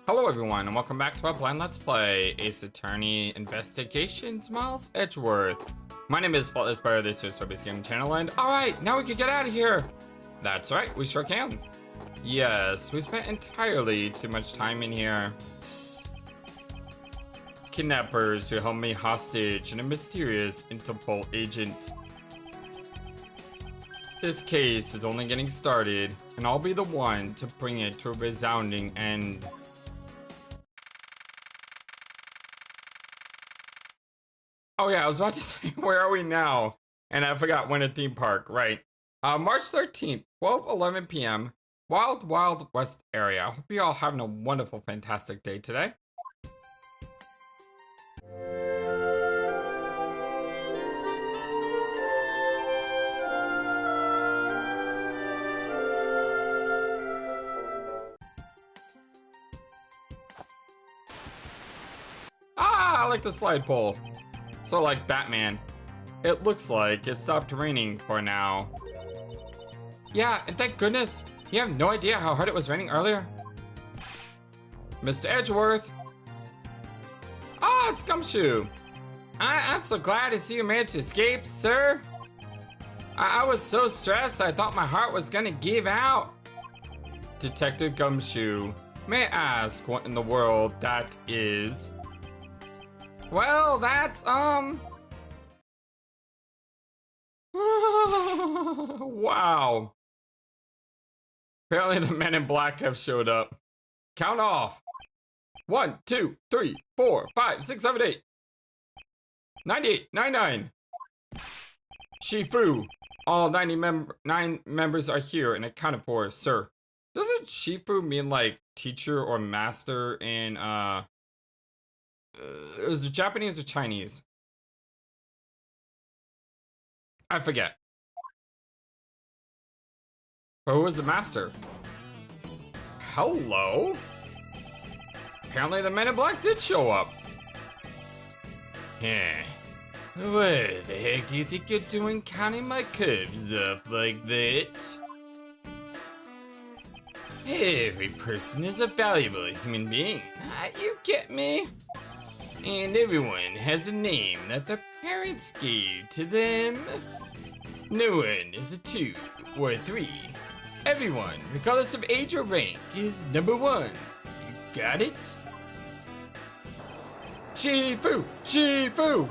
Hello everyone, and welcome back to our blind Let's Play Ace Attorney Investigations Miles Edgeworth. My name is FlightlessBird, this is Sobeys Gaming Channel, and alright, now we can get out of here! That's right, we sure can. Yes, we spent entirely too much time in here. Kidnappers who held me hostage and a mysterious Interpol agent. This case is only getting started, and I'll be the one to bring it to a resounding end. Oh yeah, I was about to say, where are we now? And I forgot when at theme park, right. March 13th, 12:11 p.m., Wild Wild West area. I hope you all having a wonderful, fantastic day today. I like the slide pole. So like Batman. It looks like it stopped raining for now. Yeah, and thank goodness. You have no idea how hard it was raining earlier. Mr. Edgeworth. Oh, it's Gumshoe. I'm so glad to see you managed to escape, sir. I was so stressed I thought my heart was gonna give out. Detective Gumshoe, may I ask what in the world that is? Well, that's, wow. Apparently the men in black have showed up. Count off. 1, 2, 3, 4, 5, 6, 7, 8. 98, 99. Shifu. All 9 members are here and accounted for, sir. Doesn't Shifu mean like teacher or master in, is it Japanese or Chinese? I forget. But who was the master? Hello? Apparently the men in black did show up. Yeah. What the heck do you think you're doing counting my cubs up like that? Every person is a valuable human being. You get me? And everyone has a name that their parents gave to them. No one is a 2 or a 3. Everyone, regardless of age or rank, is number 1. You got it? Shifu! Shifu!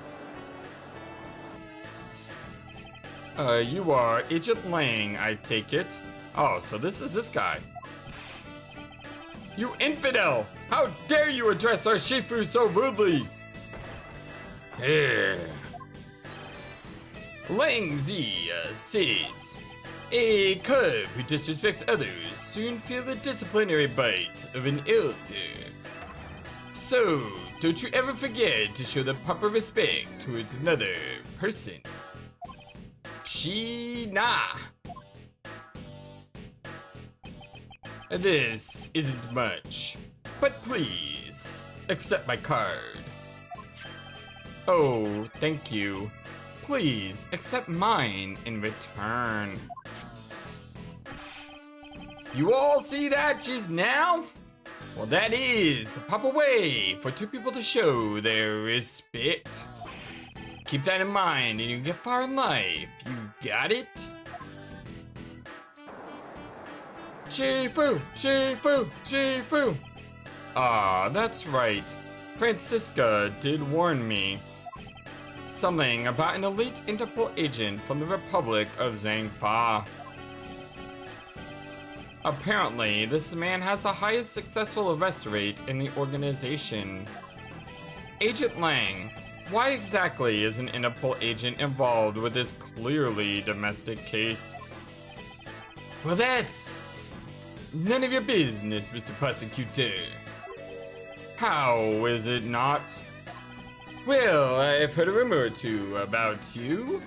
You are Agent Lang, I take it. Oh, so this is this guy. You infidel! How dare you address our Shifu so rudely? Lang Zi says, a cub who disrespects others soon feel the disciplinary bite of an elder. So, don't you ever forget to show the proper respect towards another person. She-na. This isn't much, but please, accept my card. Oh, thank you. Please, accept mine in return. You all see that just now? Well, that is the proper way for 2 people to show their respect. Keep that in mind and you get far in life. You got it? Shifu! Shifu! Shifu! Ah, that's right. Francisca did warn me. Something about an elite Interpol agent from the Republic of Zhangfa. Apparently, this man has the highest successful arrest rate in the organization. Agent Lang, why exactly is an Interpol agent involved with this clearly domestic case? Well, that's none of your business, Mr. Prosecutor. How is it not? Well, I've heard a rumor or two about you.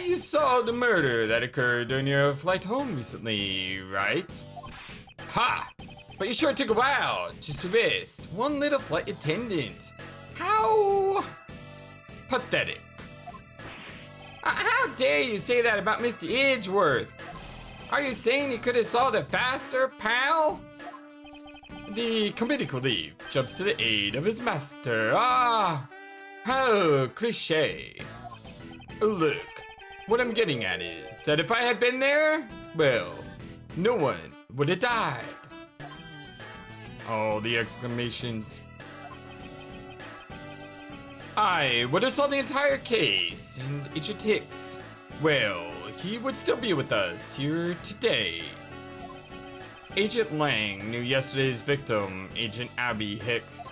You saw the murder that occurred during your flight home recently, right? Ha! But you sure took a while just to arrest one little flight attendant. How pathetic. How dare you say that about Mr. Edgeworth? Are you saying you could have solved it faster, pal? The comedic relief jumps to the aid of his master. Ah! How cliche. Look, what I'm getting at is that if I had been there, well, no one would have died. All the exclamations. I would have solved the entire case, and Agent Hicks, well, he would still be with us here today. Agent Lang knew yesterday's victim, Agent Abby Hicks.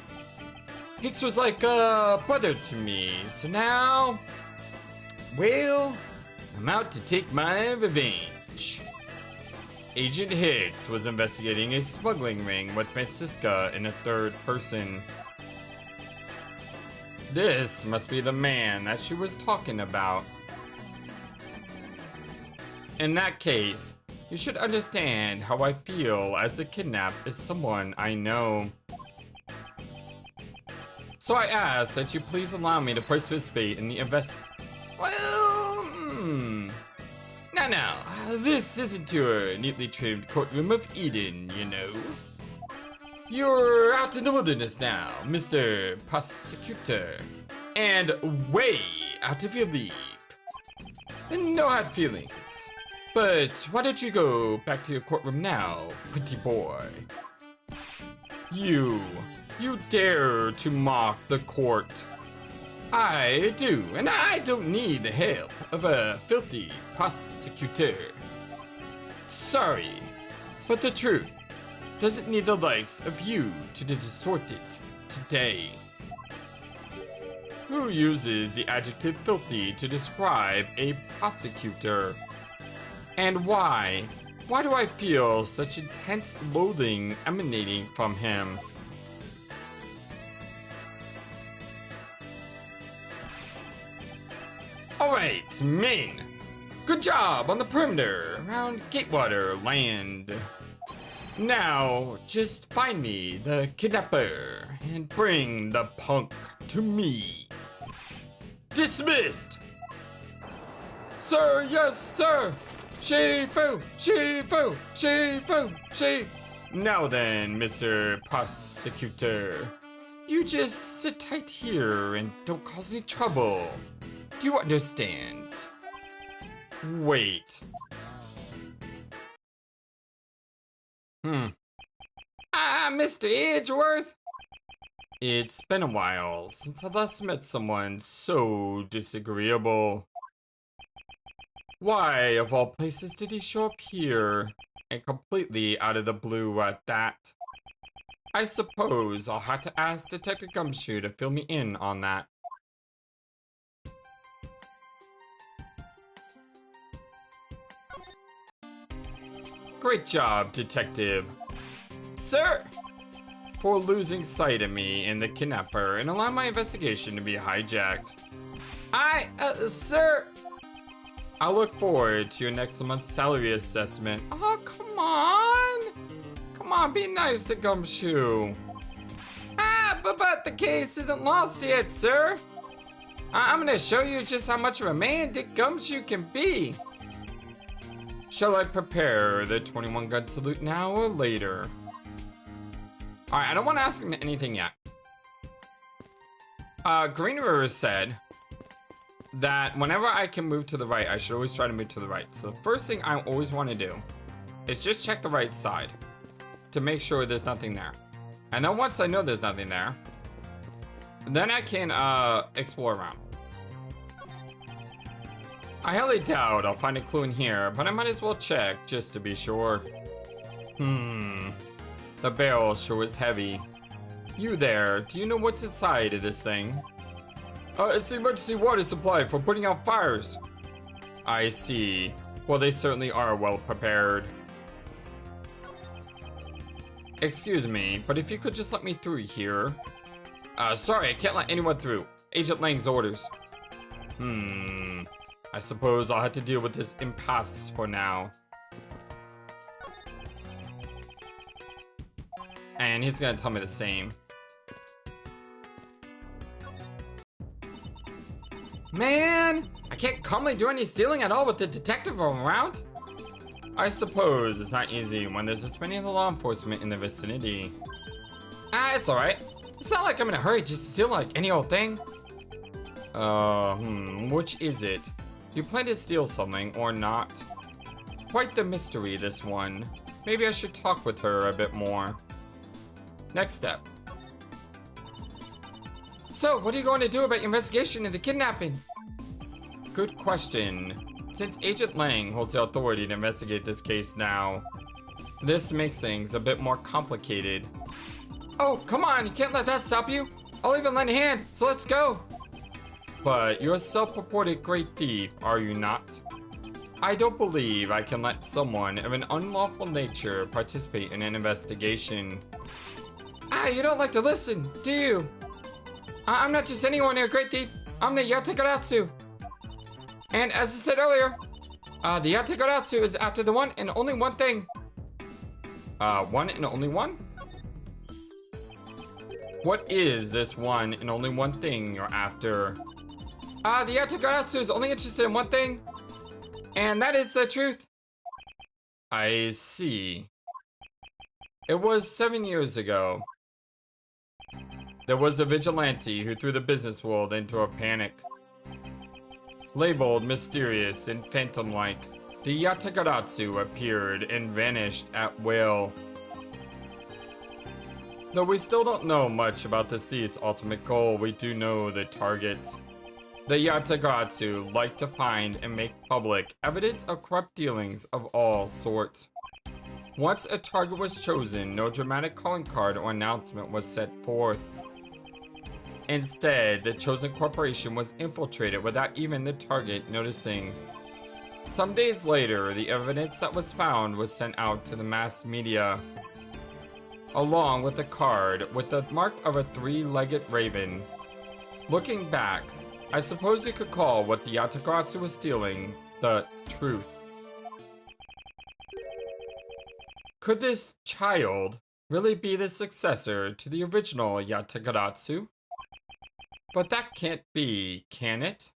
Hicks was like a brother to me, so now, well, I'm out to take my revenge. Agent Hicks was investigating a smuggling ring with Francisca in a third person. This must be the man that she was talking about. In that case, you should understand how I feel as the kidnapped is someone I know. So I ask that you please allow me to participate in the Well, Now, this isn't your neatly trimmed courtroom of Eden, you know. You're out in the wilderness now, Mr. Prosecutor, and way out of your league. And no hard feelings. But why don't you go back to your courtroom now, pretty boy? You dare to mock the court. I do, and I don't need the help of a filthy prosecutor. Sorry, but the truth doesn't need the likes of you to distort it today. Who uses the adjective filthy to describe a prosecutor? And why? Why do I feel such intense loathing emanating from him? Alright, men. Good job on the perimeter around Gatewater land. Now, just find me the kidnapper and bring the punk to me. Dismissed! Sir, yes, sir! Shifu! Shifu! Shifu! Shifu! Now then, Mr. Prosecutor, you just sit tight here and don't cause any trouble. Do you understand? Wait. Mr. Edgeworth? It's been a while since I last met someone so disagreeable. Why, of all places, did he show up here? And completely out of the blue at that. I suppose I'll have to ask Detective Gumshoe to fill me in on that. Great job, Detective. Sir! For losing sight of me and the kidnapper and allowing my investigation to be hijacked. Sir! I'll look forward to your next month's salary assessment. Oh, come on! Come on, be nice to Gumshoe. But the case isn't lost yet, sir. I'm gonna show you just how much of a man Dick Gumshoe can be. Shall I prepare the 21 gun salute now or later? Alright, I don't want to ask him anything yet. Green River said that whenever I can move to the right, I should always try to move to the right. So the first thing I always want to do is just check the right side to make sure there's nothing there. And then once I know there's nothing there, then I can explore around. I highly doubt I'll find a clue in here, but I might as well check just to be sure. The barrel sure is heavy. You there, do you know what's inside of this thing? It's the emergency water supply for putting out fires. I see. Well, they certainly are well prepared. Excuse me, but if you could just let me through here. Sorry, I can't let anyone through. Agent Lang's orders. I suppose I'll have to deal with this impasse for now. And he's gonna tell me the same. Man, I can't calmly do any stealing at all with the detective around. I suppose it's not easy when there's this many of the law enforcement in the vicinity. It's alright. It's not like I'm in a hurry just to steal like any old thing. Which is it? You plan to steal something or not? Quite the mystery, this one. Maybe I should talk with her a bit more. Next step. So, what are you going to do about your investigation into the kidnapping? Good question. Since Agent Lang holds the authority to investigate this case now, this makes things a bit more complicated. Oh, come on, you can't let that stop you. I'll even lend a hand, so let's go. But you're a self-purported great thief, are you not? I don't believe I can let someone of an unlawful nature participate in an investigation. You don't like to listen, do you? I'm not just anyone here, great thief. I'm the Yatagaratsu. And as I said earlier, the Yatagaratsu is after the one and only one thing. One and only one? What is this one and only one thing you're after? The Yatagaratsu is only interested in one thing, and that is the truth. I see. It was 7 years ago. There was a vigilante who threw the business world into a panic. Labeled mysterious and phantom-like, the Yatagaratsu appeared and vanished at will. Though we still don't know much about this thief's ultimate goal, we do know the targets. The Yatagaratsu like to find and make public evidence of corrupt dealings of all sorts. Once a target was chosen, no dramatic calling card or announcement was set forth. Instead, the chosen corporation was infiltrated without even the target noticing. Some days later, the evidence that was found was sent out to the mass media, along with a card with the mark of a three-legged raven. Looking back, I suppose you could call what the Yatagaratsu was stealing the truth. Could this child really be the successor to the original Yatagaratsu? But that can't be, can it?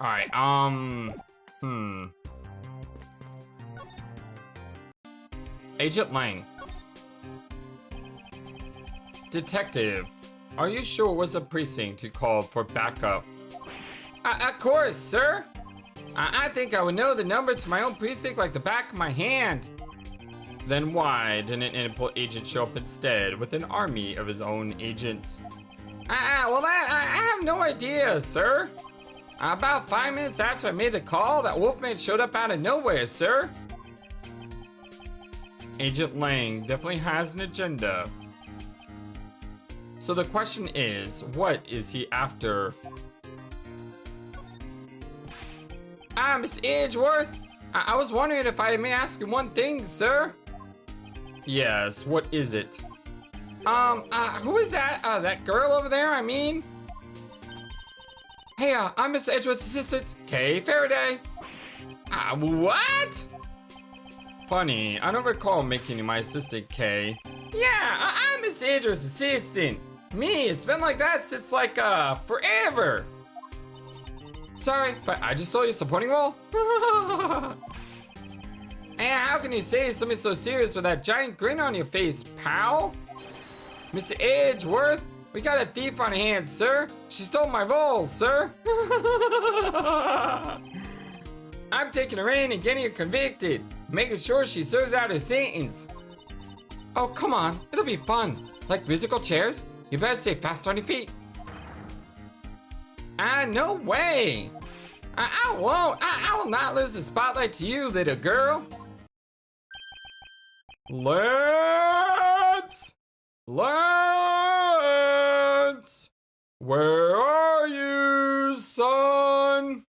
Alright, Agent Lang. Detective, are you sure it was a precinct who called for backup? Of course, sir. I think I would know the number to my own precinct like the back of my hand. Then why didn't an Interpol agent show up instead with an army of his own agents? Well, I have no idea, sir. About 5 minutes after I made the call, that wolfman showed up out of nowhere, sir. Agent Lang definitely has an agenda. So the question is, what is he after? Miss Edgeworth, I was wondering if I may ask you one thing, sir. Yes, what is it? Who is that? That girl over there, I mean? Hey, I'm Mr. Edgeworth's assistant, Kay Faraday. What? Funny, I don't recall making you my assistant, Kay. Yeah, I'm Mr. Edgeworth's assistant. Me, it's been like that since like, forever. Sorry, but I just stole your supporting role? Hey, how can you say something so serious with that giant grin on your face, pal? Mr. Edgeworth, we got a thief on hands, sir. She stole my role, sir. I'm taking her in and getting her convicted, making sure she serves out her sentence. Oh, come on, it'll be fun. Like musical chairs? You better stay fast on your feet. No way. I won't. I will not lose the spotlight to you, little girl. Lance! Lance! Where are you, son?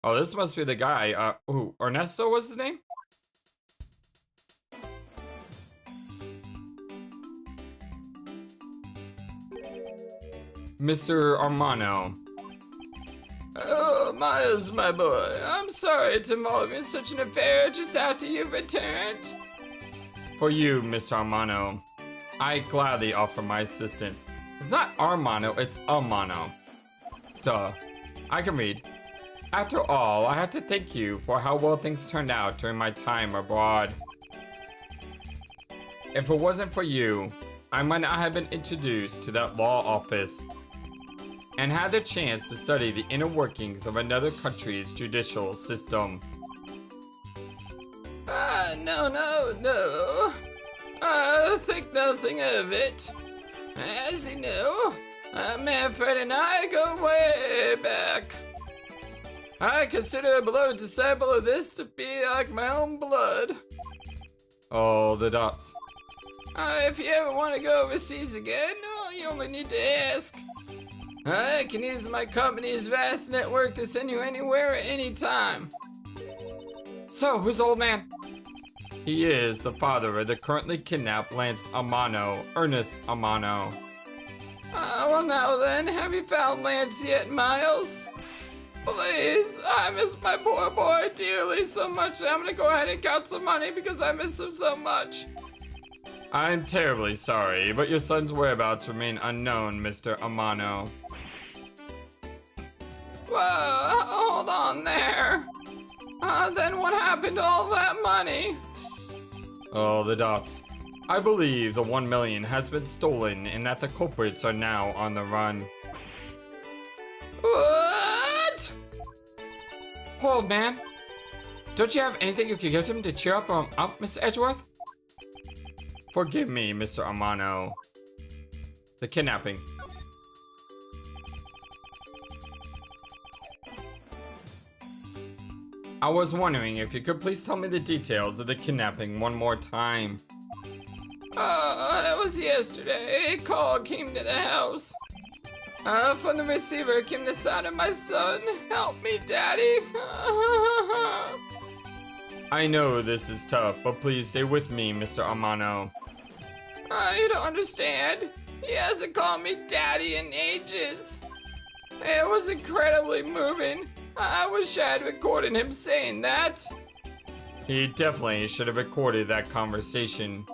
Oh, this must be the guy. Who? Ernesto was his name? Mr. Armano. Oh, Miles, my boy. I'm sorry to involve you in such an affair just after you've returned. For you, Mr. Armano, I gladly offer my assistance. It's not Armano, it's Armano. Duh. I can read. After all, I have to thank you for how well things turned out during my time abroad. If it wasn't for you, I might not have been introduced to that law office and had the chance to study the inner workings of another country's judicial system. No. Think nothing of it. As you know, Manfred and I go way back. I consider a beloved disciple of this to be like my own blood. Oh, the dots. If you ever want to go overseas again, well, you only need to ask. I can use my company's vast network to send you anywhere at any time. So, who's the old man? He is the father of the currently kidnapped Lance Amano, Ernest Amano. Well now then, have you found Lance yet, Miles? Please, I miss my poor boy dearly so much that I'm gonna go ahead and count some money because I miss him so much. I'm terribly sorry, but your son's whereabouts remain unknown, Mr. Amano. Whoa, hold on there. Then what happened to all that money? Oh, the dots. I believe the 1 million has been stolen and that the culprits are now on the run. What? Poor old man. Don't you have anything you could give him to cheer up Mr. Edgeworth? Forgive me, Mr. Amano. The kidnapping. I was wondering if you could please tell me the details of the kidnapping one more time. It was yesterday. A call came to the house. From the receiver came the sound of my son. Help me, Daddy. I know this is tough, but please stay with me, Mr. Amano. You don't understand. He hasn't called me Daddy in ages. It was incredibly moving. I wish I had recorded him saying that. He definitely should have recorded that conversation.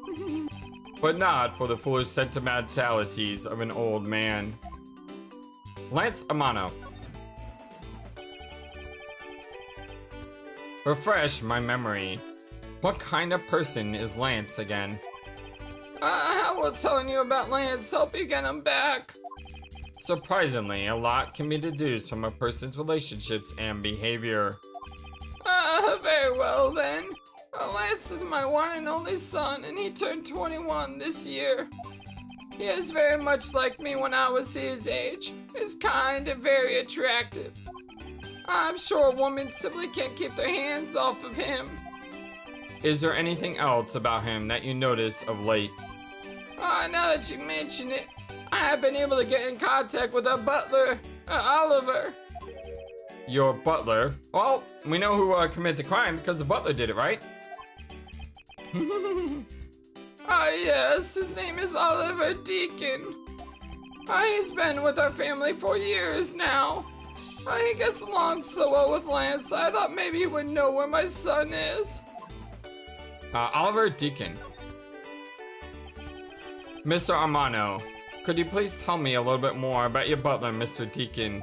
But not for the foolish sentimentalities of an old man. Lance Amano. Refresh my memory. What kind of person is Lance again? How will telling you about Lance help you get him back? Surprisingly, a lot can be deduced from a person's relationships and behavior. Very well then. Lance is my one and only son, and he turned 21 this year. He is very much like me when I was his age. He's kind and very attractive. I'm sure a woman simply can't keep their hands off of him. Is there anything else about him that you noticed of late? Now that you mention it, I have been able to get in contact with our butler, Oliver. Your butler? Well, we know who committed the crime because the butler did it, right? Yes, his name is Oliver Deacon. He's been with our family for years now. He gets along so well with Lance, I thought maybe he would know where my son is. Oliver Deacon. Mr. Amano, could you please tell me a little bit more about your butler, Mr. Deacon?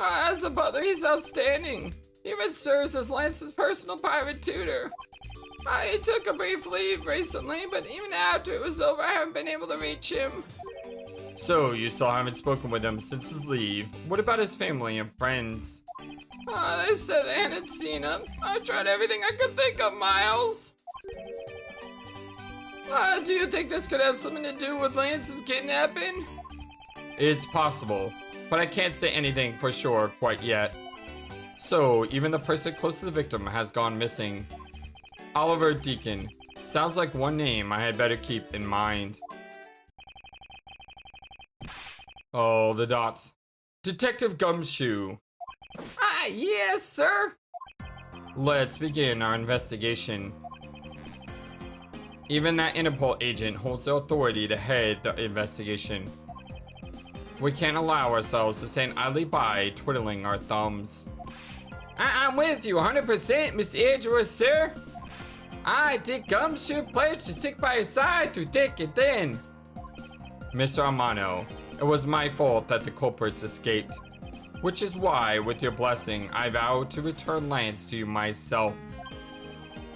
As a butler, he's outstanding. He even serves as Lance's personal private tutor. He took a brief leave recently, but even after it was over, I haven't been able to reach him. So, you still haven't spoken with him since his leave. What about his family and friends? They said they hadn't seen him. I tried everything I could think of, Miles. Do you think this could have something to do with Lance's kidnapping? It's possible, but I can't say anything for sure quite yet. So, even the person close to the victim has gone missing. Oliver Deacon. Sounds like one name I had better keep in mind. Oh, the dots. Detective Gumshoe. Yes, sir. Let's begin our investigation. Even that Interpol agent holds the authority to head the investigation. We can't allow ourselves to stand idly by, twiddling our thumbs. I'm with you 100%, Mr. Edgeworth, sir. Dick Gumshoe pledged to stick by your side through thick and thin. Mr. Amano, it was my fault that the culprits escaped. Which is why, with your blessing, I vow to return Lance to you myself.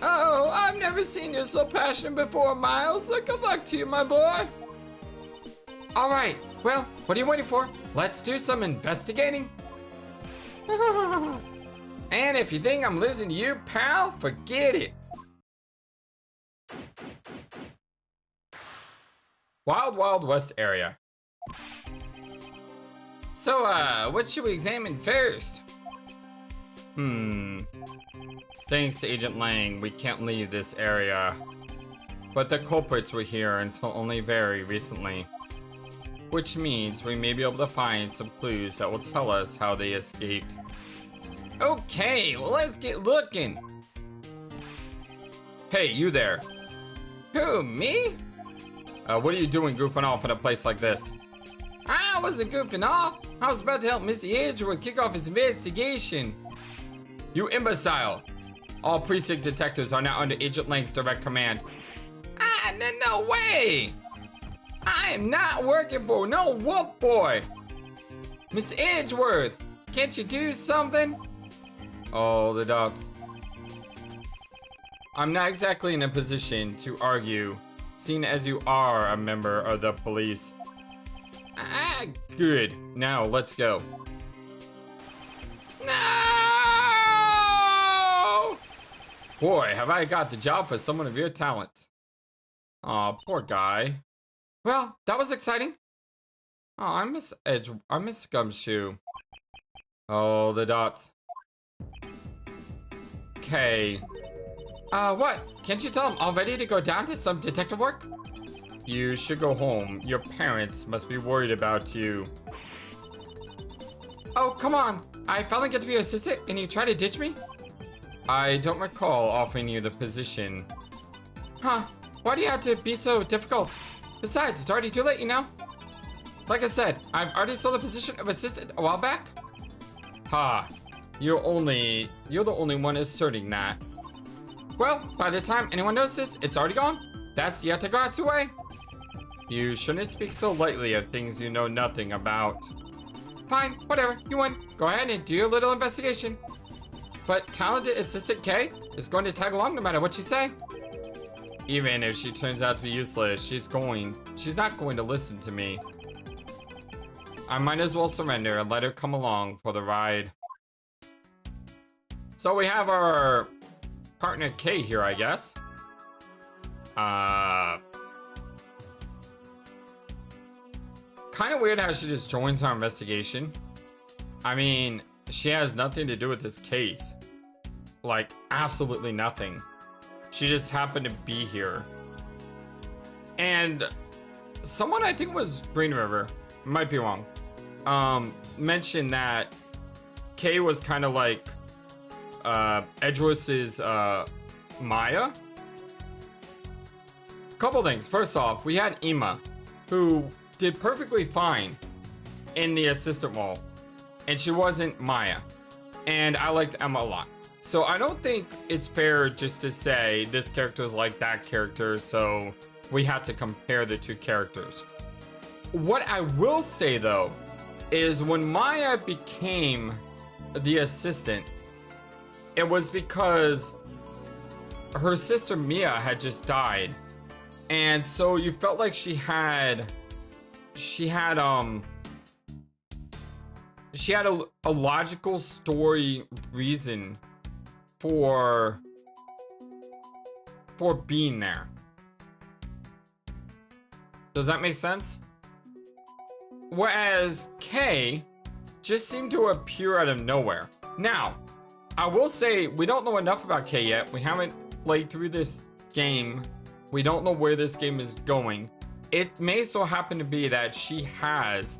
Oh, I've never seen you so passionate before, Miles. Good luck to you, my boy. All right, well, what are you waiting for? Let's do some investigating. And if you think I'm losing to you, pal, forget it. Wild Wild West area. So, what should we examine first? Thanks to Agent Lang, we can't leave this area. But the culprits were here until only very recently. Which means we may be able to find some clues that will tell us how they escaped. Okay, well, let's get looking. Hey, you there. Who, me? What are you doing goofing off in a place like this? I wasn't goofing off. I was about to help Mr. Edgeworth kick off his investigation. You imbecile! All precinct detectives are now under Agent Lang's direct command. No way! I am not working for no whoop boy. Mr. Edgeworth, can't you do something? Oh, the dots. I'm not exactly in a position to argue, seeing as you are a member of the police. Good. Now, let's go. No! Boy, have I got the job for someone of your talents. Aw, poor guy. Well, that was exciting. Oh, I miss Gumshoe. Oh, the dots. Okay. What? Can't you tell I'm all ready to go down to some detective work? You should go home. Your parents must be worried about you. Oh, come on. I finally get to be your assistant and you try to ditch me? I don't recall offering you the position. Huh? Why do you have to be so difficult? Besides, it's already too late, you know? Like I said, I've already sold the position of assistant a while back. Ha. You're the only one asserting that. Well, by the time anyone notices, it's already gone. That's the Yatagatsu way. You shouldn't speak so lightly of things you know nothing about. Fine, whatever, you win. Go ahead and do your little investigation. But talented assistant Kay is going to tag along no matter what you say. Even if she turns out to be useless, she's not going to listen to me. I might as well surrender and let her come along for the ride. So we have our partner Kay here, I guess. Kind of weird how she just joins our investigation. I mean, she has nothing to do with this case. Like, absolutely nothing. She just happened to be here. And someone, I think it was Green River, might be wrong, mentioned that Kay was kind of like Edgeworth's Maya. Couple things. First off, we had Ima, who did perfectly fine in the assistant role, and she wasn't Maya. And I liked Emma a lot. So I don't think it's fair just to say this character is like that character, so we have to compare the two characters. What I will say though, is when Maya became the assistant, it was because her sister Mia had just died. And so you felt like she had a logical story reason for being there. Does that make sense? Whereas Kay just seemed to appear out of nowhere. Now, I will say we don't know enough about Kay yet. We haven't played through this game. We don't know where this game is going. It may so happen to be that she has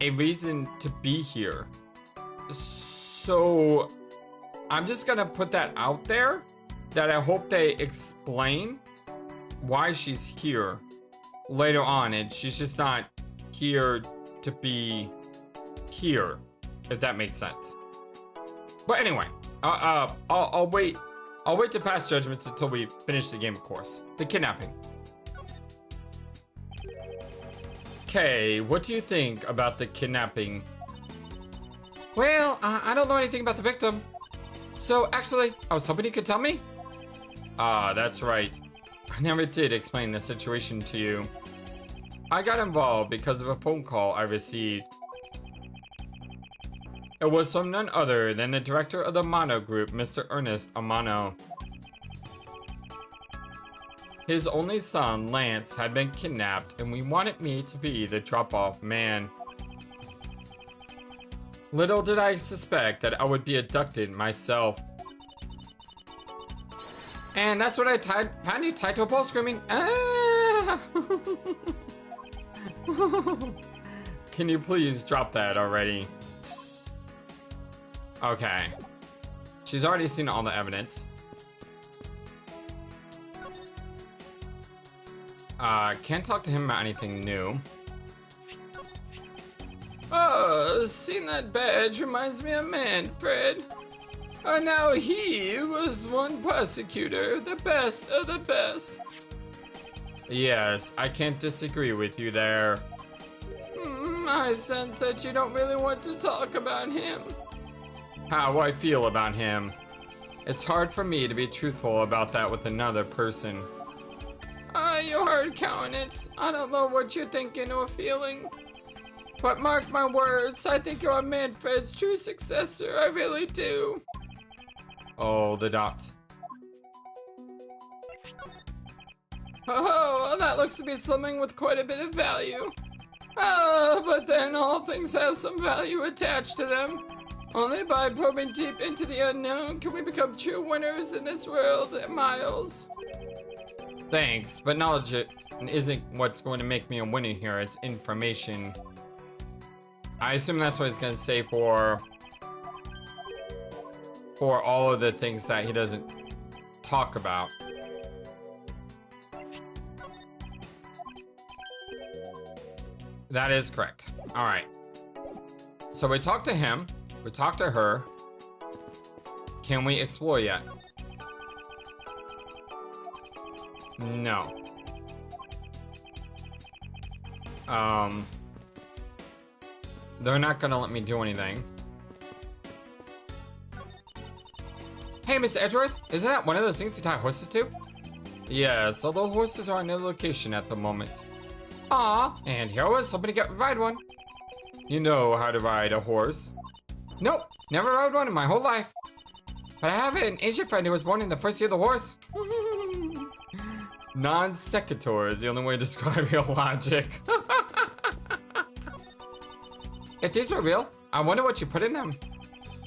a reason to be here. So I'm just gonna put that out there, that I hope they explain why she's here later on, and she's just not here to be here, if that makes sense. But anyway, I'll wait to pass judgments until we finish the game, of course. The kidnapping. Okay, what do you think about the kidnapping? Well, I don't know anything about the victim. So actually, I was hoping you could tell me. Ah, that's right. I never did explain the situation to you. I got involved because of a phone call I received. It was from none other than the director of the Mono Group, Mr. Ernest Amano. His only son, Lance, had been kidnapped, and we wanted me to be the drop-off man. Little did I suspect that I would be abducted myself. And that's what I found you tied to a pole screaming, "Ah!" Can you please drop that already? Okay. She's already seen all the evidence. Can't talk to him about anything new. Oh, seeing that badge reminds me of Manfred. Now he was one prosecutor, the best of the best. Yes, I can't disagree with you there. I sense that you don't really want to talk about him. How I feel about him. It's hard for me to be truthful about that with another person. You hard countenance. I don't know what you're thinking or feeling. But mark my words, I think you're Manfred's true successor, I really do. Oh, the dots. Oh, that looks to be something with quite a bit of value. But then all things have some value attached to them. Only by probing deep into the unknown can we become true winners in this world, Miles. Thanks, but knowledge isn't what's going to make me a winner here, it's information. I assume that's what he's gonna say for all of the things that he doesn't talk about. That is correct. All right. So we talked to him. We talked to her. Can we explore yet? No. They're not gonna let me do anything. Hey, Mr. Edgeworth, isn't that one of those things you tie horses to? Yes, although horses are in no location at the moment. Ah, and here I was hoping to ride one. You know how to ride a horse. Nope, never rode one in my whole life. But I have an Asian friend who was born in the first year of the horse. Non sequitur is the only way to describe your logic. If these were real, I wonder what you put in them.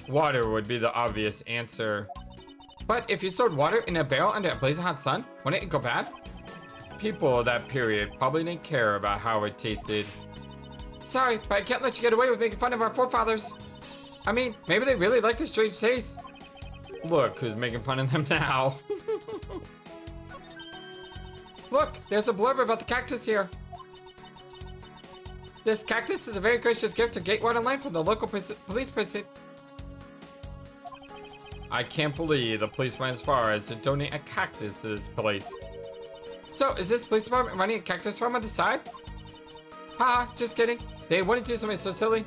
Water would be the obvious answer. But if you stored water in a barrel under a blazing hot sun, wouldn't it go bad? People of that period probably didn't care about how it tasted. Sorry, but I can't let you get away with making fun of our forefathers. I mean, maybe they really like the strange taste. Look who's making fun of them now. Look, there's a blurb about the cactus here. This cactus is a very gracious gift to Gatewater Lane from the local police precinct. I can't believe the police went as far as to donate a cactus to this place. So, is this police department running a cactus farm on the side? Haha, just kidding. They wouldn't do something so silly.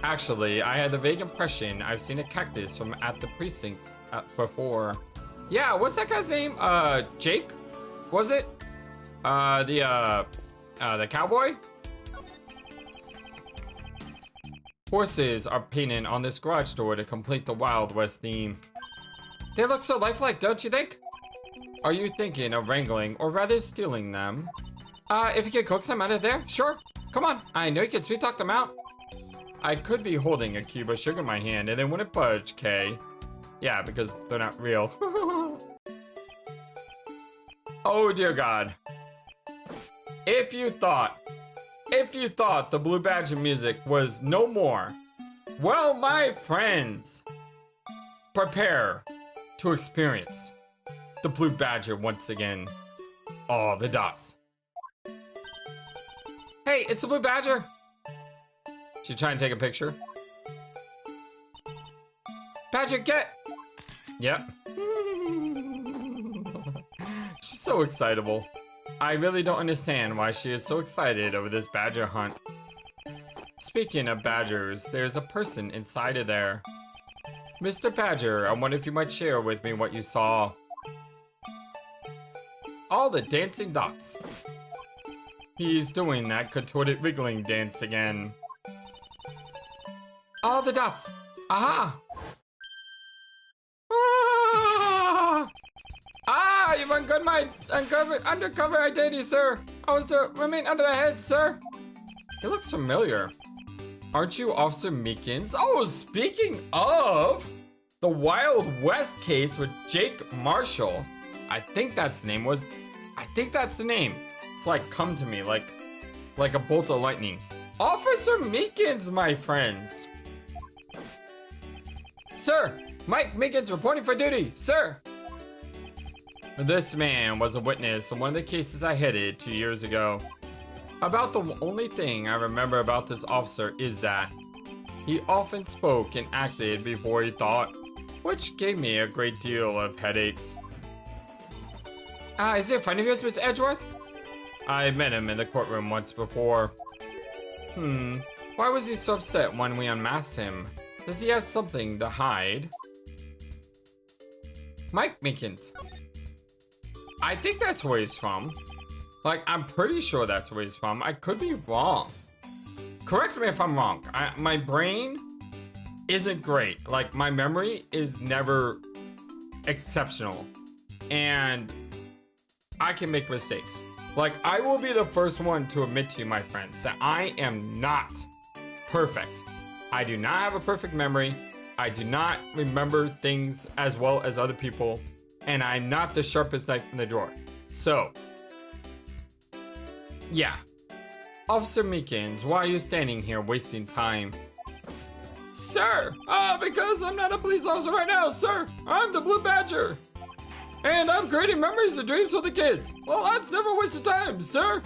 Actually, I had the vague impression I've seen a cactus from at the precinct before. Yeah, what's that guy's name? Jake? Was it? The cowboy? Horses are painted on this garage door to complete the Wild West theme. They look so lifelike, don't you think? Are you thinking of wrangling, or rather stealing them? If you could coax them out of there, sure. Come on, I know you can sweet talk them out. I could be holding a cube of sugar in my hand and they wouldn't budge, Kay. Yeah, because they're not real. Oh dear God. If you thought the Blue Badger music was no more, well, my friends, prepare to experience the Blue Badger once again. Oh, the dots. Hey, it's the Blue Badger. She's trying to take a picture. Badger, get! Yep. She's so excitable. I really don't understand why she is so excited over this badger hunt. Speaking of badgers, there's a person inside of there. Mr. Badger, I wonder if you might share with me what you saw. All the dancing dots. He's doing that contorted wiggling dance again. All the dots. Aha! You've uncovered my undercover identity, sir. I was to remain under the head, sir. He looks familiar. Aren't you Officer Meekins? Oh, speaking of, the Wild West case with Jake Marshall. I think that's the name. It's like come to me, like a bolt of lightning. Officer Meekins, my friends. Sir, Mike Meekins reporting for duty, sir. This man was a witness in one of the cases I headed 2 years ago. About the only thing I remember about this officer is that he often spoke and acted before he thought, which gave me a great deal of headaches. Is he a friend of yours, Mr. Edgeworth? I met him in the courtroom once before. Why was he so upset when we unmasked him? Does he have something to hide? Mike Meekins. I think that's where he's from. Like, I'm pretty sure that's where he's from. I could be wrong. Correct me if I'm wrong. My brain isn't great. Like, my memory is never exceptional. And I can make mistakes. Like, I will be the first one to admit to you, my friends, that I am not perfect. I do not have a perfect memory. I do not remember things as well as other people. And I'm not the sharpest knife in the drawer. So, yeah. Officer Meekins, why are you standing here wasting time? Sir, because I'm not a police officer right now, sir. I'm the Blue Badger. And I'm creating memories and dreams for the kids. Well, that's never a waste of time, sir.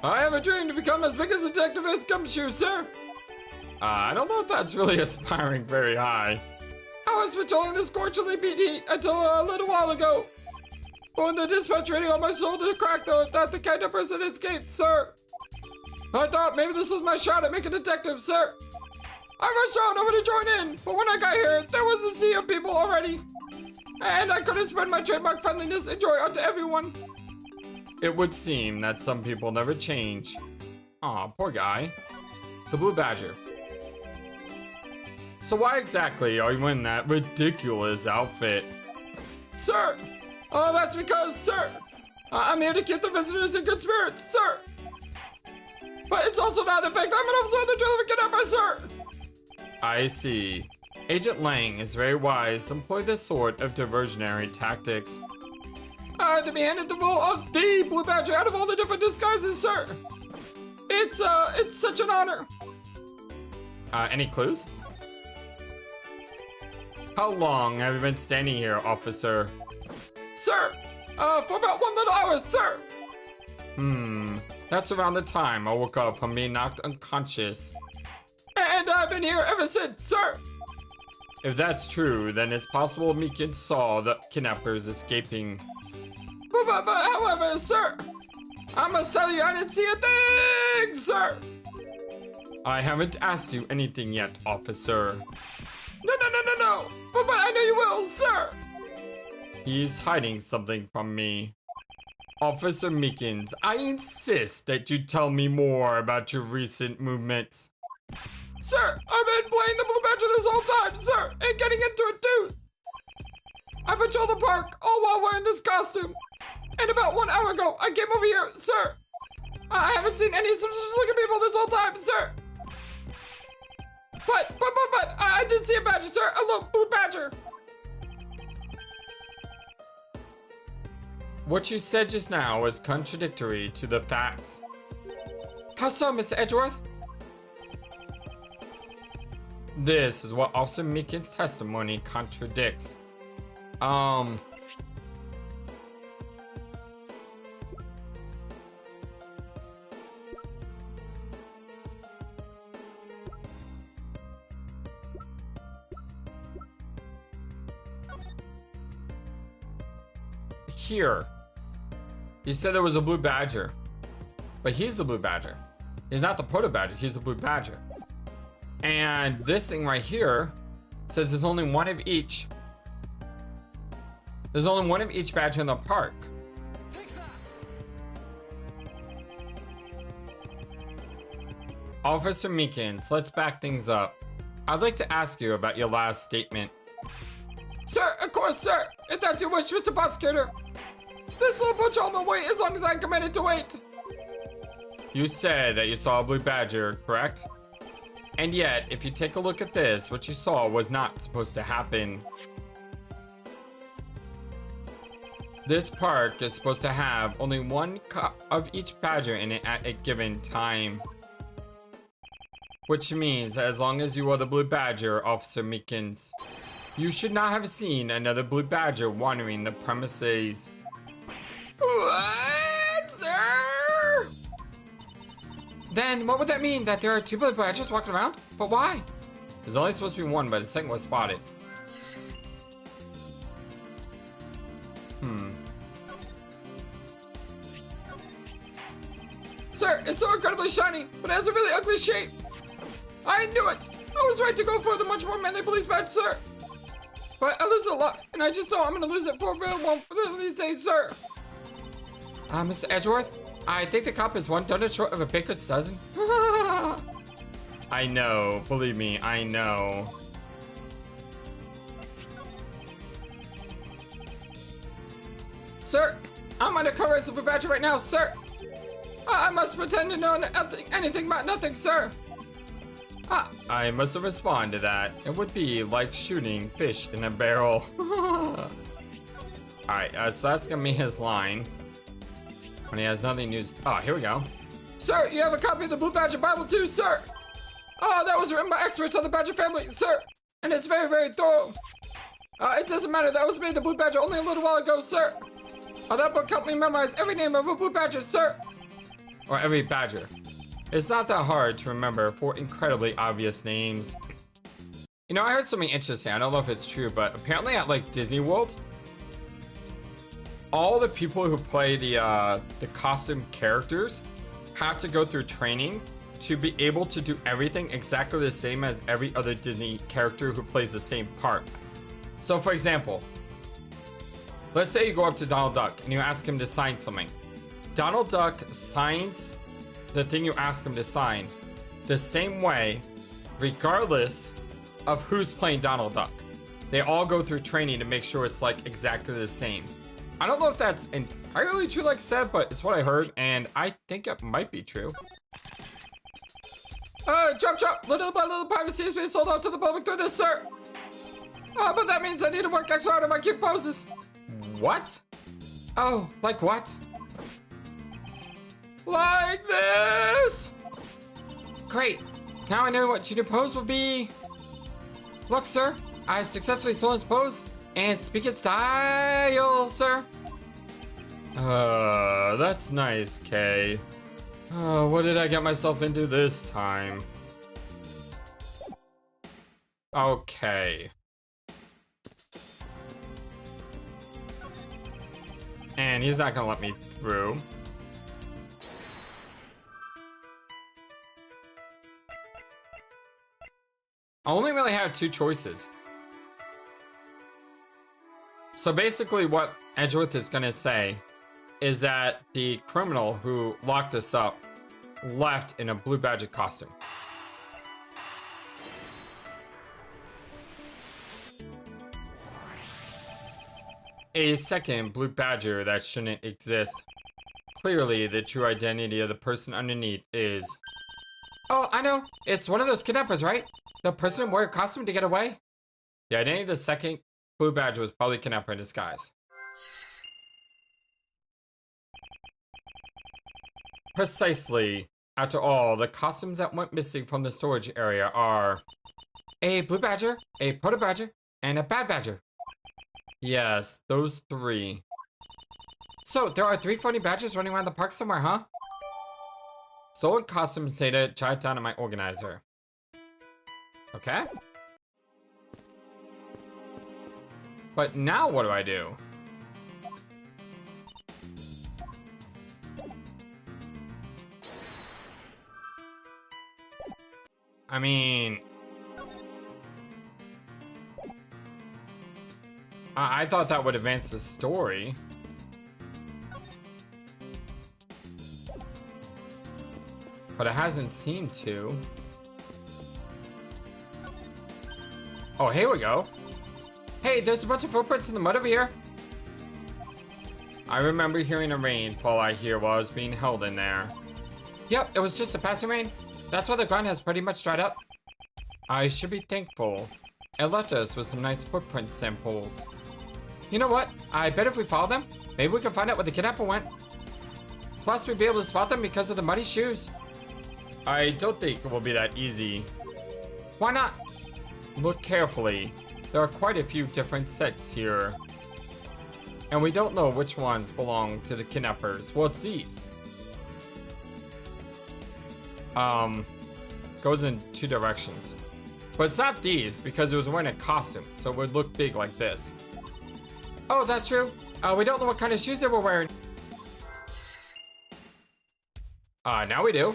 I have a dream to become as big as a detective as Gumshoe, sir. I don't know if that's really aspiring very high. I was patrolling this scorchingly beat heat until a little while ago. But when the dispatch rating on my shoulder cracked, that the kind of person escaped, sir. I thought maybe this was my shot at making a detective, sir. I rushed out over to join in, but when I got here, there was a sea of people already. And I couldn't spread my trademark friendliness and joy onto everyone. It would seem that some people never change. Aw, poor guy. The Blue Badger. So why exactly are you in that ridiculous outfit? Sir! That's because, sir, I'm here to keep the visitors in good spirits, sir! But it's also not the fact that I'm an officer of the trail of a kidnapper, sir! I see. Agent Lang is very wise to employ this sort of diversionary tactics. To be handed the role of the Blue Badger out of all the different disguises, sir! It's such an honor! Any clues? How long have you been standing here, officer? Sir, for about 1 little hour, sir. That's around the time I woke up from being knocked unconscious. And I've been here ever since, sir. If that's true, then it's possible Meekins saw the kidnappers escaping. But however, sir, I must tell you I didn't see a thing, sir. I haven't asked you anything yet, officer. No. But I know you will, sir. He's hiding something from me. Officer Meekins, I insist that you tell me more about your recent movements. Sir, I've been playing the Blue Badger this whole time, sir, and getting into it too. I patrol the park all while wearing this costume. And about 1 hour ago, I came over here, sir. I haven't seen any suspicious looking people this whole time, sir. But, I did see a badger, sir, a little Blue Badger. What you said just now is contradictory to the facts. How so, Mr. Edgeworth? This is what Officer Meekins' testimony contradicts. Here. He said there was a Blue Badger. But he's the Blue Badger. He's not the Proto Badger, he's the Blue Badger. And this thing right here says there's only one of each. There's only one of each badger in the park. Officer Meekins, let's back things up. I'd like to ask you about your last statement. Sir, of course, sir. If that's your wish, Mr. Prosecutor. This little patrolman will wait as long as I committed to wait. You said that you saw a blue badger, correct? And yet, if you take a look at this, what you saw was not supposed to happen. This park is supposed to have only one of each badger in it at a given time. Which means that as long as you are the blue badger, Officer Meekins, you should not have seen another blue badger wandering the premises. What, sir? Then what would that mean? That there are two blue badgers walking around? But why? There's only supposed to be one, but the second was spotted. Sir, it's so incredibly shiny, but it has a really ugly shape. I knew it. I was right to go for the much more manly police badge, sir. But I lose it a lot, and I just know I'm gonna lose it for a real one for these days, sir. Mr. Edgeworth, I think the cop is one donut short of a baker's dozen. I know, believe me, I know. Sir, I'm undercover as a blue badger right now, sir. I must pretend to know anything about nothing, sir. I must respond to that. It would be like shooting fish in a barrel. Alright, so that's gonna be his line. When he has nothing new. Oh, here we go. Sir, you have a copy of the Blue Badger Bible too, sir. Oh, that was written by experts of the Badger family, sir. And it's very, very thorough. It doesn't matter, that was made the Blue Badger only a little while ago, sir. That book helped me memorize every name of a Blue Badger, sir. Or every badger. It's not that hard to remember 4 incredibly obvious names. You know, I heard something interesting. I don't know if it's true, but apparently at like Disney World, all the people who play the costume characters have to go through training to be able to do everything exactly the same as every other Disney character who plays the same part. So for example, let's say you go up to Donald Duck and you ask him to sign something. Donald Duck signs the thing you ask him to sign the same way, regardless of who's playing Donald Duck. They all go through training to make sure it's like exactly the same. I don't know if that's entirely true like I said, but it's what I heard and I think it might be true. Chop, little by little privacy is being sold out to the public through this, sir. But that means I need to work extra hard on my cute poses. What? Oh, like what? Like this! Great. Now I know what your new pose will be. Look, sir, I successfully stole his pose and speak in style, sir. That's nice, Kay. What did I get myself into this time? Okay. And he's not gonna let me through. I only really have 2 choices. So basically what Edgeworth is gonna say is that the criminal who locked us up left in a blue badger costume. A second blue badger that shouldn't exist. Clearly, the true identity of the person underneath is... Oh, I know. It's one of those kidnappers, right? The person who wore a costume to get away? The identity of the second blue badger was probably a kidnapper in disguise. Precisely. After all, the costumes that went missing from the storage area are... a blue badger, a proto badger, and a bad badger. Yes, those 3. So, there are 3 funny badgers running around the park somewhere, huh? Stolen costumes data jotted down in my organizer. Okay. But now what do I do? I mean... I thought that would advance the story. But it hasn't seemed to. Oh, here we go. Hey, there's a bunch of footprints in the mud over here. I remember hearing a rain fall out here while I was being held in there. Yep, it was just a passing rain. That's why the ground has pretty much dried up. I should be thankful. It left us with some nice footprint samples. You know what? I bet if we follow them, maybe we can find out where the kidnapper went. Plus, we'd be able to spot them because of the muddy shoes. I don't think it will be that easy. Why not? Look carefully. There are quite a few different sets here. And we don't know which ones belong to the kidnappers. Well, it's these. Goes in two directions. But it's not these because it was wearing a costume, so it would look big like this. Oh, that's true. We don't know what kind of shoes they were wearing. Now we do.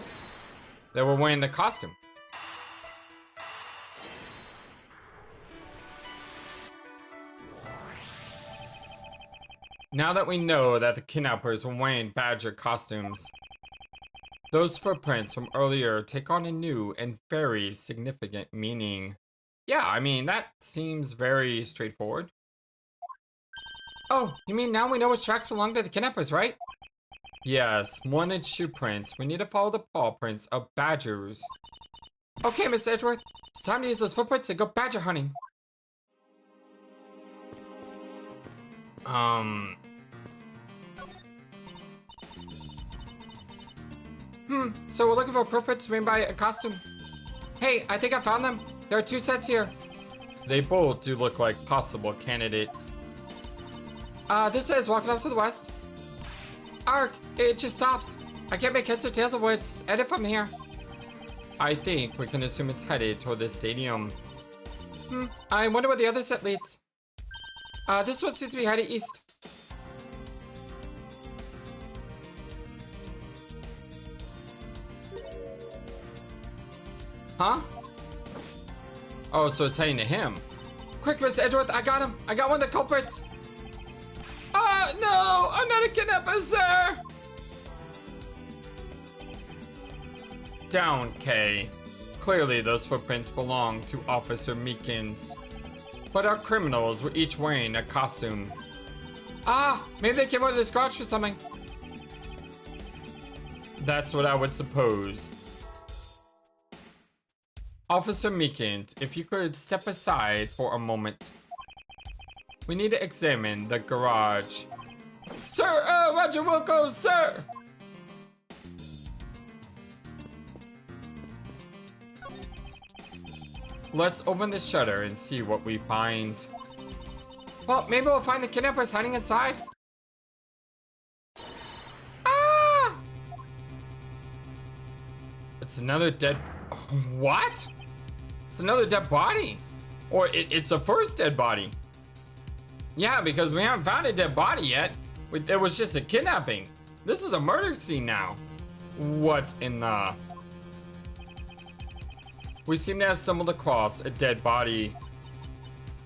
They were wearing the costume. Now that we know that the kidnappers were wearing badger costumes, those footprints from earlier take on a new and very significant meaning. Yeah, I mean, that seems very straightforward. Oh, you mean now we know which tracks belong to the kidnappers, right? Yes, more than shoe prints. We need to follow the paw prints of badgers. Okay, Miss Edgeworth, it's time to use those footprints to go badger hunting. So we're looking for footprints made by a costume. Hey, I think I found them. There are two sets here. They both do look like possible candidates. This says walking off to the west. Arc, it just stops. I can't make heads or tails of where it's headed from here. I think we can assume it's headed toward the stadium. I wonder where the other set leads. This one seems to be headed east. Huh? Oh, so it's heading to him. Quick, Miss Edgeworth, I got him. I got one of the culprits. No, I'm not a kidnapper, sir. Down, Kay. Clearly, those footprints belong to Officer Meekins. But our criminals were each wearing a costume. Maybe they came out of this garage for something. That's what I would suppose. Officer Meekins, if you could step aside for a moment. We need to examine the garage. Sir, Roger Wilco, sir. Let's open the shutter and see what we find. Well, maybe we'll find the kidnappers hiding inside. It's another dead... What? It's another dead body. Or it's a first dead body. Yeah, because we haven't found a dead body yet. It was just a kidnapping. This is a murder scene now. What in the... We seem to have stumbled across a dead body.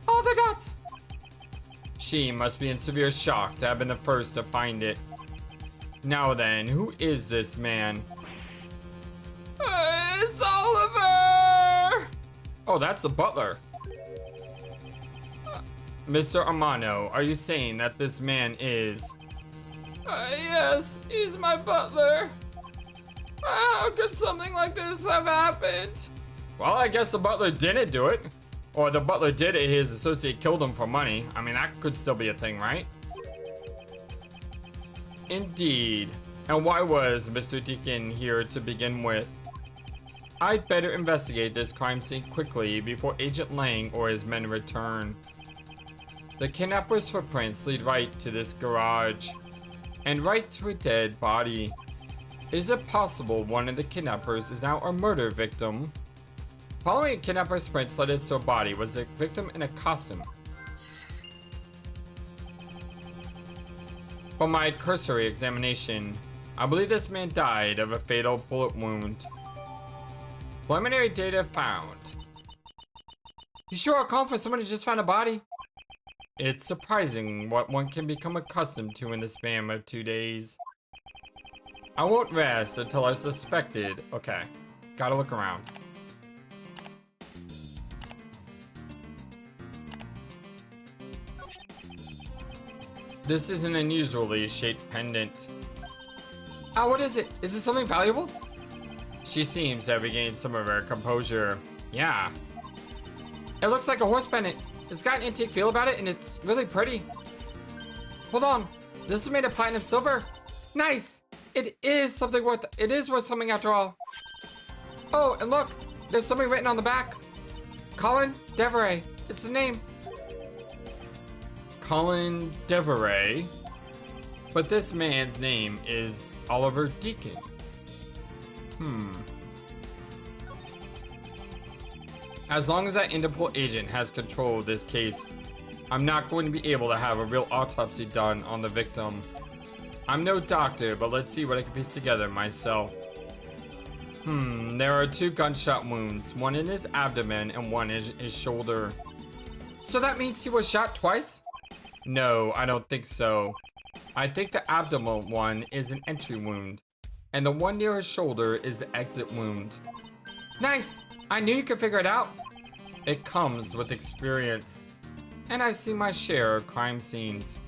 Oh, the guts! She must be in severe shock to have been the first to find it. Now then, who is this man? It's Oliver! Oh, that's the butler. Mr. Armano, are you saying that this man is... Yes, he's my butler. How could something like this have happened? Well, I guess the butler didn't do it. Or the butler did it, his associate killed him for money. I mean, that could still be a thing, right? Indeed. And why was Mr. Deacon here to begin with? I'd better investigate this crime scene quickly before Agent Lang or his men return. The kidnapper's footprints lead right to this garage, and right to a dead body. Is it possible one of the kidnappers is now a murder victim? Following a kidnapper's prints led us to a body was the victim in a costume. From my cursory examination, I believe this man died of a fatal bullet wound. Preliminary data found. You sure are calling for someone who just found a body? It's surprising what one can become accustomed to in the span of 2 days. I won't rest until I've suspected. Okay, gotta look around. This is an unusually shaped pendant. Ah, what is it? Is it something valuable? She seems to have regained some of her composure. Yeah. It looks like a horse pendant. It's got an antique feel about it, and it's really pretty. Hold on. This is made of platinum silver. Nice. It is worth something after all. Oh, and look. There's something written on the back. Colin Deveray. It's the name. Colin Deveray. But this man's name is Oliver Deacon. As long as that Interpol agent has control of this case, I'm not going to be able to have a real autopsy done on the victim. I'm no doctor, but let's see what I can piece together myself. There are 2 gunshot wounds, one in his abdomen and one in his shoulder. So that means he was shot twice? No, I don't think so. I think the abdominal one is an entry wound, and the one near his shoulder is the exit wound. Nice! I knew you could figure it out. It comes with experience, and I've seen my share of crime scenes.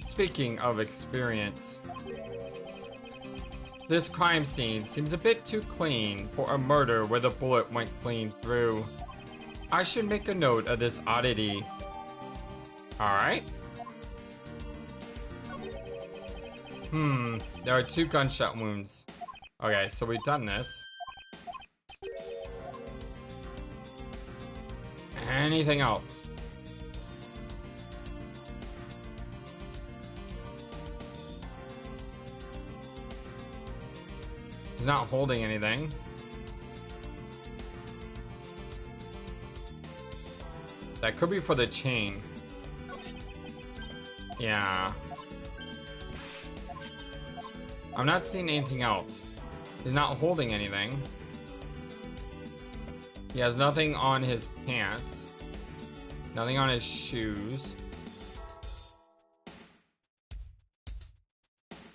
Speaking of experience, this crime scene seems a bit too clean for a murder where the bullet went clean through. I should make a note of this oddity. Alright. There are 2 gunshot wounds. Okay, so we've done this. Anything else? He's not holding anything. That could be for the chain. Yeah. I'm not seeing anything else. He's not holding anything. He has nothing on his pants. Nothing on his shoes.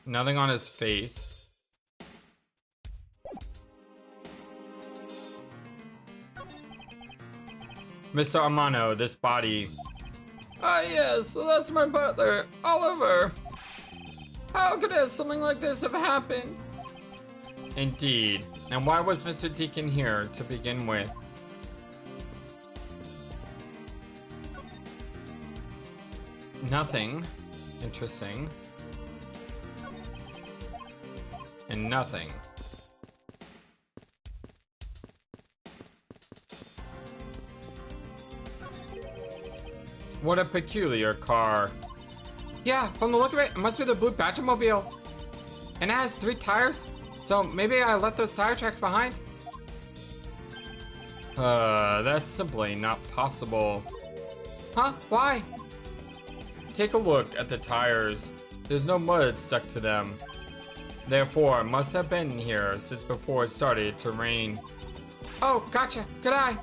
Nothing on his face. Mr. Armano, this body. Ah, yes, so that's my butler, Oliver. How could something like this have happened? Indeed. And why was Mr. Deacon here to begin with? Nothing. Interesting. And nothing. What a peculiar car. Yeah, from the look of it, it must be the blue Badger-mobile. And it has 3 tires, so maybe I left those tire tracks behind? That's simply not possible. Huh? Why? Take a look at the tires. There's no mud stuck to them. Therefore, it must have been here since before it started to rain. Oh, gotcha. Good eye.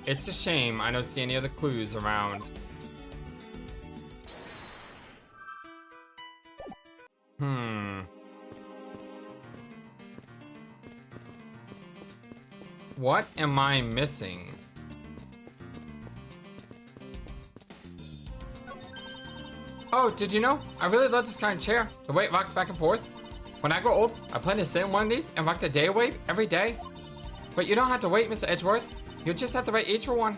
It's a shame I don't see any other clues around. What am I missing? Oh, did you know? I really love this kind of chair. The way it rocks back and forth. When I grow old, I plan to sit in one of these and rock the day away every day. But you don't have to wait, Mr. Edgeworth. You just have the right age for one.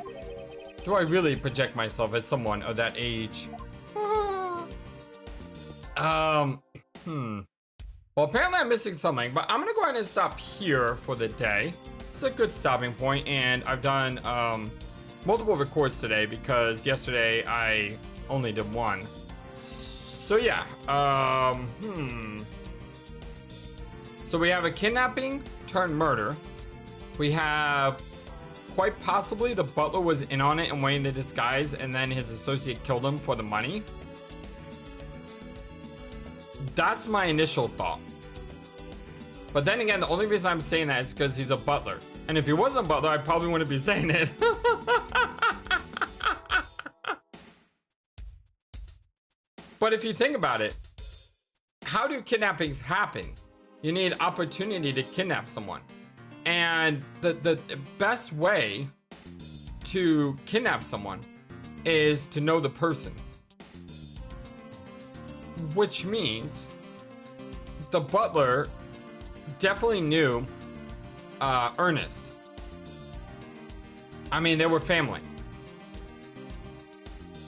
Do I really project myself as someone of that age? Well, apparently I'm missing something, but I'm gonna go ahead and stop here for the day. It's a good stopping point, and I've done multiple records today because yesterday I only did one. So yeah, So we have a kidnapping turned murder. We have quite possibly the butler was in on it and went into disguise, and then his associate killed him for the money. That's my initial thought. But then again, the only reason I'm saying that is because he's a butler. And if he wasn't a butler, I probably wouldn't be saying it. But if you think about it, how do kidnappings happen? You need opportunity to kidnap someone. And the best way to kidnap someone is to know the person. Which means the butler definitely knew Ernest. I mean, they were family.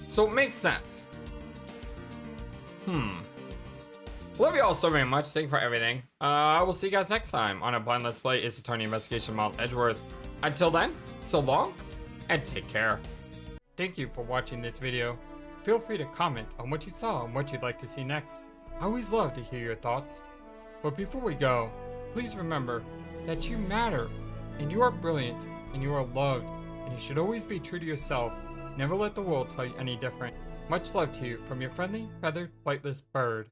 So it makes sense. Love you all so very much. Thank you for everything. I will see you guys next time on a blind Let's Play Ace Attorney Investigation Mount Edgeworth. Until then, so long, and take care. Thank you for watching this video. Feel free to comment on what you saw and what you'd like to see next. I always love to hear your thoughts. But before we go, please remember that you matter, and you are brilliant, and you are loved, and you should always be true to yourself. Never let the world tell you any different. Much love to you from your friendly, feathered, flightless bird.